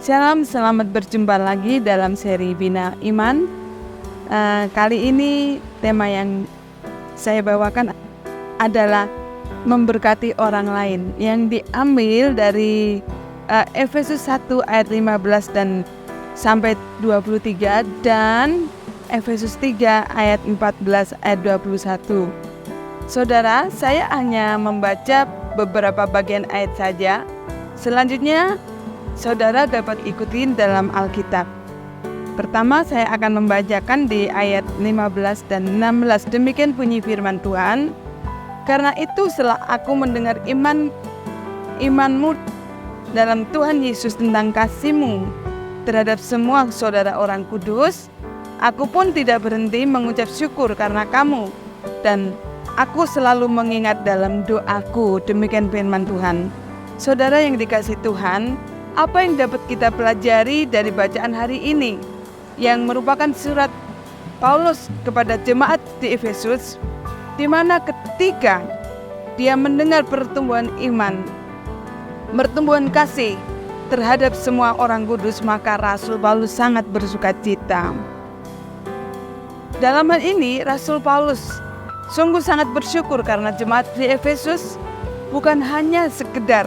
Shalom, selamat berjumpa lagi dalam seri Bina Iman. Kali ini tema yang saya bawakan adalah memberkati orang lain, yang diambil dari Efesus 1 ayat 15 dan sampai 23 dan Efesus 3 ayat 14 ayat 21. Saudara, saya hanya membaca beberapa bagian ayat saja. Selanjutnya saudara dapat ikutin dalam Alkitab. Pertama saya akan membacakan di ayat 15 dan 16. Demikian bunyi firman Tuhan. Karena itu setelah aku mendengar imanmu dalam Tuhan Yesus tentang kasih-Mu terhadap semua saudara orang kudus, aku pun tidak berhenti mengucap syukur karena kamu, dan aku selalu mengingat dalam doaku. Demikian firman Tuhan. Saudara yang dikasihi Tuhan, apa yang dapat kita pelajari dari bacaan hari ini yang merupakan surat Paulus kepada jemaat di Efesus, di mana ketika dia mendengar pertumbuhan iman, pertumbuhan kasih terhadap semua orang kudus, maka Rasul Paulus sangat bersukacita. Dalam hal ini Rasul Paulus sungguh sangat bersyukur karena jemaat di Efesus bukan hanya sekedar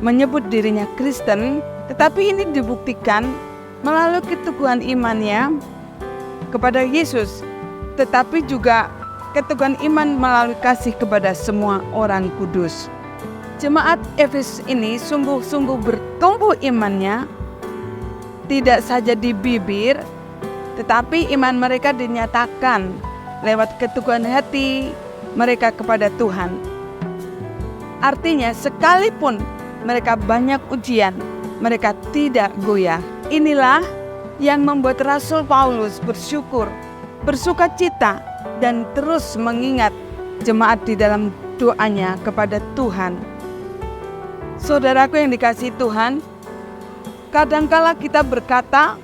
menyebut dirinya Kristen, tetapi ini dibuktikan melalui keteguhan imannya kepada Yesus, tetapi juga keteguhan iman melalui kasih kepada semua orang kudus. Jemaat Efesus ini sungguh-sungguh bertumbuh imannya, tidak saja di bibir, tetapi iman mereka dinyatakan lewat keteguhan hati mereka kepada Tuhan. Artinya sekalipun mereka banyak ujian, mereka tidak goyah. Inilah yang membuat Rasul Paulus bersyukur, bersukacita, dan terus mengingat jemaat di dalam doanya kepada Tuhan. Saudaraku yang dikasihi Tuhan, kadangkala kita berkata,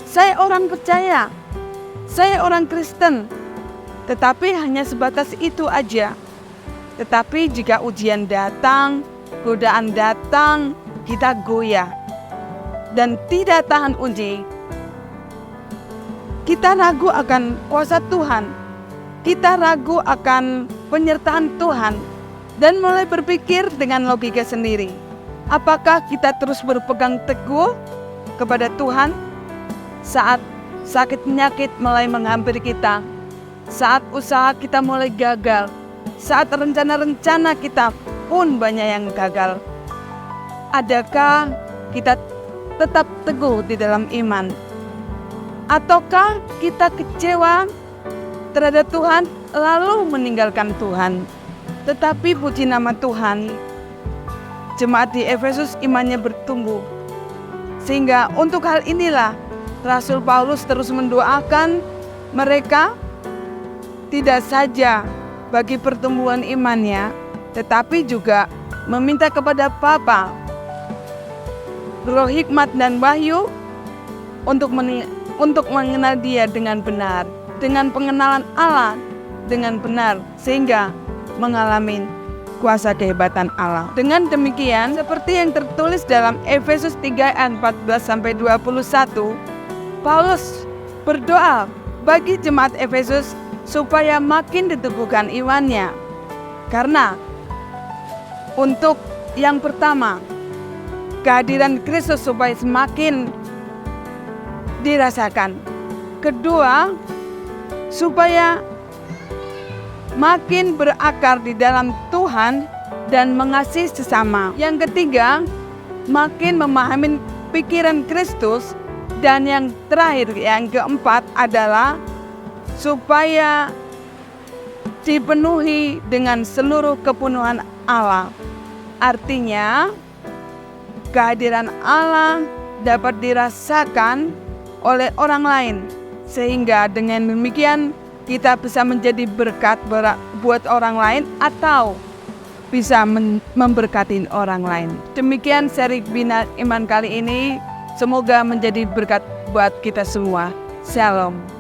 saya orang percaya, saya orang Kristen, tetapi hanya sebatas itu aja. Tetapi jika ujian datang, godaan datang, kita goyah dan tidak tahan uji. Kita ragu akan kuasa Tuhan, kita ragu akan penyertaan Tuhan, dan mulai berpikir dengan logika sendiri. Apakah kita terus berpegang teguh kepada Tuhan saat sakit penyakit mulai menghampiri kita, saat usaha kita mulai gagal, saat rencana-rencana kita pun banyak yang gagal? Adakah kita tetap teguh di dalam iman? Ataukah kita kecewa terhadap Tuhan lalu meninggalkan Tuhan? Tetapi puji nama Tuhan, jemaat di Efesus imannya bertumbuh. Sehingga untuk hal inilah Rasul Paulus terus mendoakan mereka, tidak saja bagi pertumbuhan imannya, tetapi juga meminta kepada Bapa roh hikmat dan wahyu untuk mengenal Dia dengan benar, dengan pengenalan Allah dengan benar, sehingga mengalami kuasa kehebatan Allah. Dengan demikian, seperti yang tertulis dalam Efesus 3 ayat 14-21, Paulus berdoa bagi jemaat Efesus supaya makin diteguhkan imannya. Karena untuk yang pertama, kehadiran Kristus supaya semakin dirasakan. Kedua, supaya makin berakar di dalam Tuhan dan mengasihi sesama. Yang ketiga, makin memahami pikiran Kristus. Dan yang terakhir, yang keempat adalah supaya dipenuhi dengan seluruh kepenuhan Allah. Artinya, kehadiran Allah dapat dirasakan oleh orang lain, sehingga dengan demikian kita bisa menjadi berkat buat orang lain atau bisa memberkati orang lain. Demikian seri Bina Iman kali ini, semoga menjadi berkat buat kita semua. Shalom.